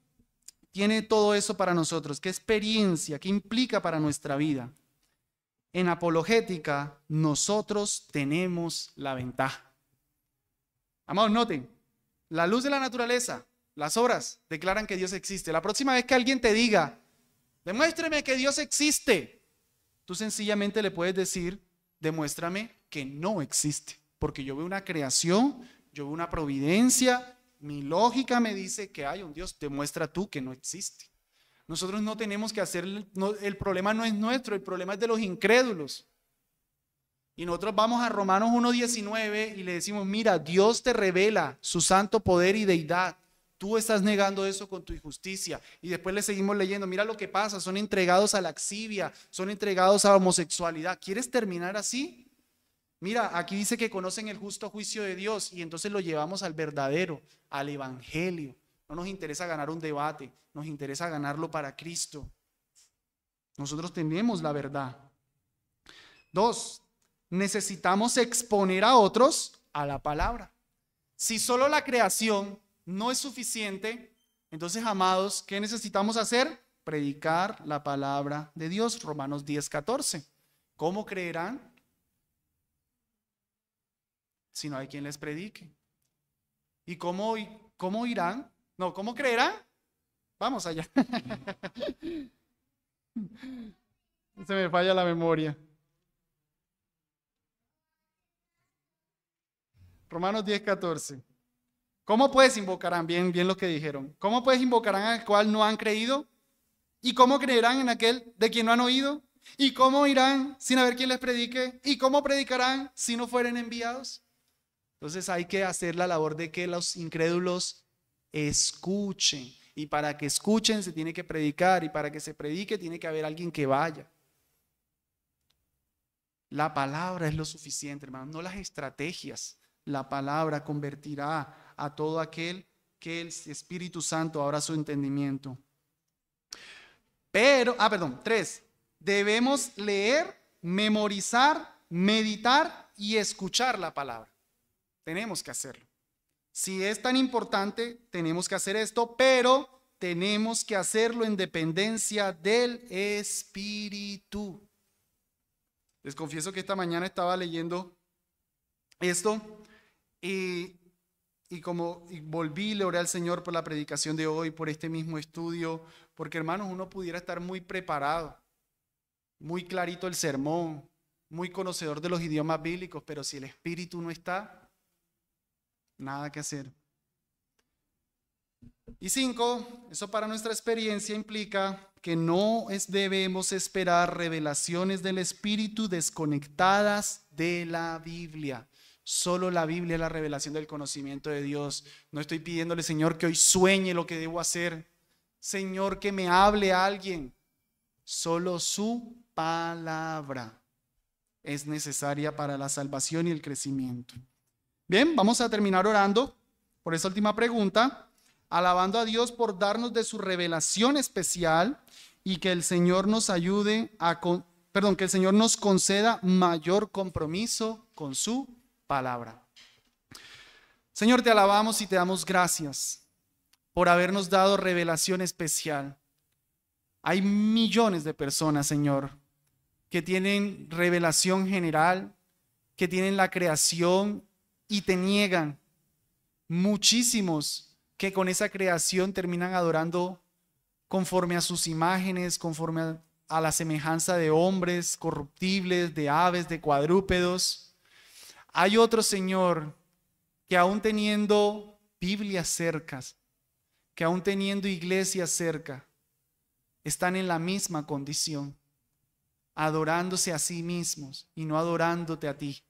Speaker 1: tiene todo eso para nosotros? ¿Qué experiencia? ¿Qué implica para nuestra vida? En apologética, nosotros tenemos la ventaja. Amados, noten, la luz de la naturaleza, las obras declaran que Dios existe. La próxima vez que alguien te diga, demuéstrame que Dios existe, tú sencillamente le puedes decir, demuéstrame que no existe. Porque yo veo una creación, yo veo una providencia, mi lógica me dice que hay un Dios, demuestra tú que no existe. Nosotros no tenemos que hacer, el problema no es nuestro, el problema es de los incrédulos. Y nosotros vamos a Romanos 1:19 y le decimos, mira, Dios te revela su santo poder y deidad. Tú estás negando eso con tu injusticia. Y después le seguimos leyendo, mira lo que pasa, son entregados a laxivia, son entregados a homosexualidad. ¿Quieres terminar así? Mira, aquí dice que conocen el justo juicio de Dios y entonces lo llevamos al verdadero, al evangelio. No nos interesa ganar un debate, nos interesa ganarlo para Cristo. Nosotros tenemos la verdad. 2, necesitamos exponer a otros a la palabra. Si solo la creación no es suficiente, entonces, amados, ¿qué necesitamos hacer? Predicar la palabra de Dios. Romanos 10:14. ¿Cómo creerán si no hay quien les predique? ¿Y cómo irán? No, ¿cómo creerán? Vamos allá. Se me falla la memoria. Romanos 10:14. ¿Cómo pues invocarán? Bien lo que dijeron. ¿Cómo pues invocarán al cual no han creído? ¿Y cómo creerán en aquel de quien no han oído? ¿Y cómo irán sin haber quien les predique? ¿Y cómo predicarán si no fueren enviados? Entonces hay que hacer la labor de que los incrédulos escuchen. Y para que escuchen se tiene que predicar. Y para que se predique tiene que haber alguien que vaya. La palabra es lo suficiente, hermano, no las estrategias. La palabra convertirá a todo aquel que el Espíritu Santo abra su entendimiento. Pero, 3. Debemos leer, memorizar, meditar y escuchar la palabra. Tenemos que hacerlo. Si es tan importante, tenemos que hacer esto, pero tenemos que hacerlo en dependencia del Espíritu. Les confieso que esta mañana estaba leyendo esto y volví y le oré al Señor por la predicación de hoy, por este mismo estudio, porque, hermanos, uno pudiera estar muy preparado, muy clarito el sermón, muy conocedor de los idiomas bíblicos, pero si el Espíritu no está, Nada que hacer. Y 5, eso para nuestra experiencia implica que debemos esperar revelaciones del Espíritu desconectadas de la Biblia. Solo la Biblia es la revelación del conocimiento de Dios. No estoy pidiéndole, Señor, que hoy sueñe lo que debo hacer. Señor, que me hable alguien. Solo su palabra es necesaria para la salvación y el crecimiento. Bien, vamos a terminar orando por esta última pregunta, alabando a Dios por darnos de su revelación especial y que el Señor nos ayude que el Señor nos conceda mayor compromiso con su palabra. Señor, te alabamos y te damos gracias por habernos dado revelación especial. Hay millones de personas, Señor, que tienen revelación general, que tienen la creación y te niegan. Muchísimos que con esa creación terminan adorando conforme a sus imágenes, conforme a la semejanza de hombres corruptibles, de aves, de cuadrúpedos. Hay otros, Señor, que aún teniendo Biblias cerca, que aún teniendo iglesias cerca, están en la misma condición, adorándose a sí mismos y no adorándote a ti.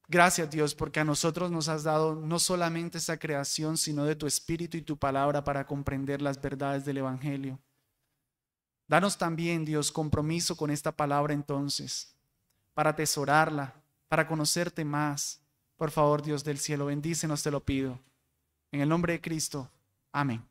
Speaker 1: Gracias, Dios, porque a nosotros nos has dado no solamente esa creación, sino de tu Espíritu y tu palabra para comprender las verdades del Evangelio. Danos también, Dios, compromiso con esta palabra entonces, para atesorarla, para conocerte más. Por favor, Dios del cielo, bendícenos, te lo pido. En el nombre de Cristo. Amén.